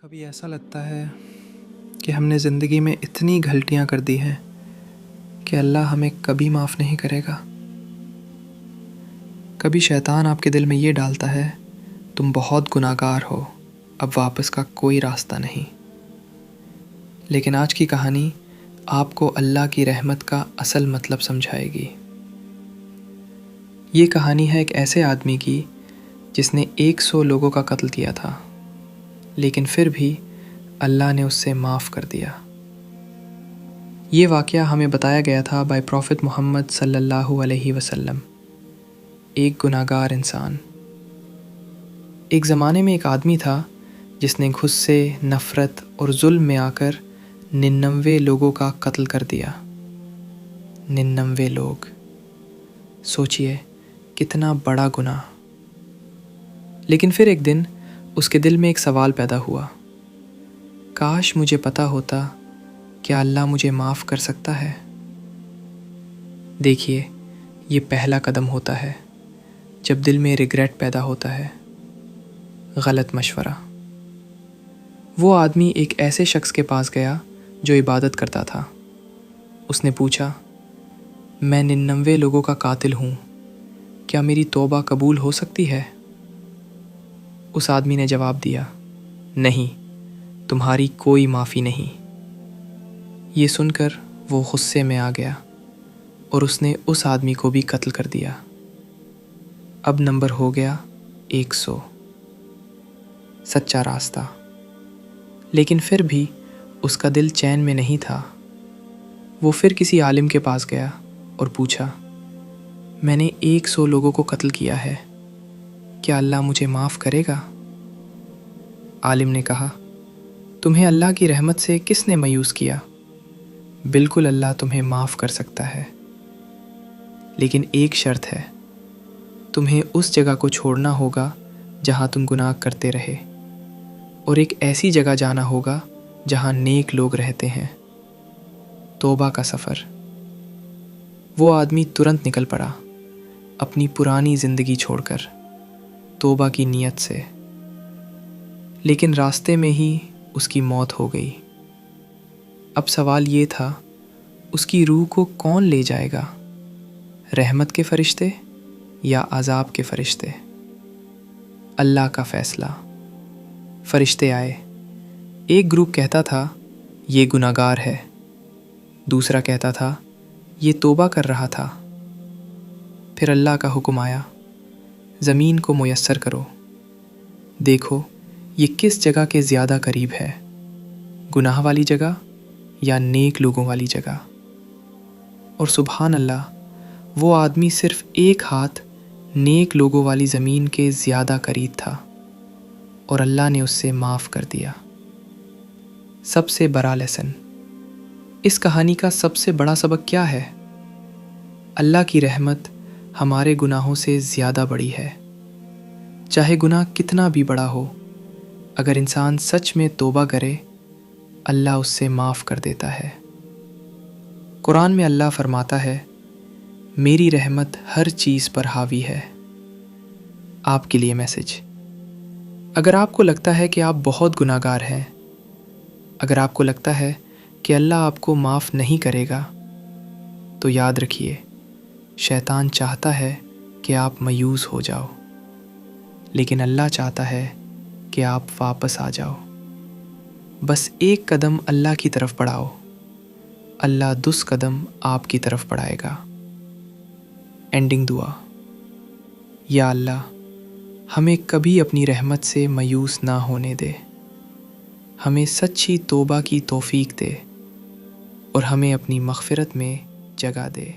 کبھی ایسا لگتا ہے کہ ہم نے زندگی میں اتنی غلطیاں کر دی ہیں کہ اللہ ہمیں کبھی معاف نہیں کرے گا۔ کبھی شیطان آپ کے دل میں یہ ڈالتا ہے تم بہت گناہگار ہو، اب واپس کا کوئی راستہ نہیں۔ لیکن آج کی کہانی آپ کو اللہ کی رحمت کا اصل مطلب سمجھائے گی۔ یہ کہانی ہے ایک ایسے آدمی کی جس نے 100 لوگوں کا قتل کیا تھا، لیکن پھر بھی اللہ نے اس سے معاف کر دیا۔ یہ واقعہ ہمیں بتایا گیا تھا بائی پروفٹ محمد صلی اللہ علیہ وسلم، ایک گناہگار انسان۔ ایک زمانے میں ایک آدمی تھا جس نے غصے، نفرت اور ظلم میں آ کر 99 لوگوں کا قتل کر دیا۔ 99 لوگ، سوچئے کتنا بڑا گناہ۔ لیکن پھر ایک دن اس کے دل میں ایک سوال پیدا ہوا، کاش مجھے پتہ ہوتا کیا اللہ مجھے معاف کر سکتا ہے۔ دیکھیے، یہ پہلا قدم ہوتا ہے جب دل میں ریگریٹ پیدا ہوتا ہے، غلط مشورہ۔ وہ آدمی ایک ایسے شخص کے پاس گیا جو عبادت کرتا تھا۔ اس نے پوچھا، میں 99 لوگوں کا قاتل ہوں، کیا میری توبہ قبول ہو سکتی ہے؟ اس آدمی نے جواب دیا، نہیں، تمہاری کوئی معافی نہیں۔ یہ سن کر وہ غصے میں آ گیا اور اس نے اس آدمی کو بھی قتل کر دیا۔ اب نمبر ہو گیا 100، سچا راستہ۔ لیکن پھر بھی اس کا دل چین میں نہیں تھا۔ وہ پھر کسی عالم کے پاس گیا اور پوچھا، میں نے 100 لوگوں کو قتل کیا ہے، کیا اللہ مجھے معاف کرے گا؟ عالم نے کہا، تمہیں اللہ کی رحمت سے کس نے مایوس کیا؟ بالکل اللہ تمہیں معاف کر سکتا ہے، لیکن ایک شرط ہے، تمہیں اس جگہ کو چھوڑنا ہوگا جہاں تم گناہ کرتے رہے، اور ایک ایسی جگہ جانا ہوگا جہاں نیک لوگ رہتے ہیں۔ توبہ کا سفر۔ وہ آدمی ترنت نکل پڑا، اپنی پرانی زندگی چھوڑ کر، توبہ کی نیت سے۔ لیکن راستے میں ہی اس کی موت ہو گئی۔ اب سوال یہ تھا، اس کی روح کو کون لے جائے گا؟ رحمت کے فرشتے یا عذاب کے فرشتے؟ اللہ کا فیصلہ۔ فرشتے آئے۔ ایک گروپ کہتا تھا یہ گناہگار ہے، دوسرا کہتا تھا یہ توبہ کر رہا تھا۔ پھر اللہ کا حکم آیا، زمین کو میسر کرو، دیکھو یہ کس جگہ کے زیادہ قریب ہے، گناہ والی جگہ یا نیک لوگوں والی جگہ۔ اور سبحان اللہ، وہ آدمی صرف ایک ہاتھ نیک لوگوں والی زمین کے زیادہ قریب تھا، اور اللہ نے اس سے معاف کر دیا۔ سب سے بڑا لیسن۔ اس کہانی کا سب سے بڑا سبق کیا ہے؟ اللہ کی رحمت ہمارے گناہوں سے زیادہ بڑی ہے۔ چاہے گناہ کتنا بھی بڑا ہو، اگر انسان سچ میں توبہ کرے، اللہ اس سے معاف کر دیتا ہے۔ قرآن میں اللہ فرماتا ہے، میری رحمت ہر چیز پر حاوی ہے۔ آپ کے لیے میسج۔ اگر آپ کو لگتا ہے کہ آپ بہت گناہگار ہیں، اگر آپ کو لگتا ہے کہ اللہ آپ کو معاف نہیں کرے گا، تو یاد رکھیے، شیطان چاہتا ہے کہ آپ مایوس ہو جاؤ، لیکن اللہ چاہتا ہے کہ آپ واپس آ جاؤ۔ بس ایک قدم اللہ کی طرف بڑھاؤ، اللہ 10 قدم آپ کی طرف بڑھائے گا۔ اینڈنگ دعا۔ یا اللہ، ہمیں کبھی اپنی رحمت سے مایوس نہ ہونے دے، ہمیں سچی توبہ کی توفیق دے، اور ہمیں اپنی مغفرت میں جگہ دے۔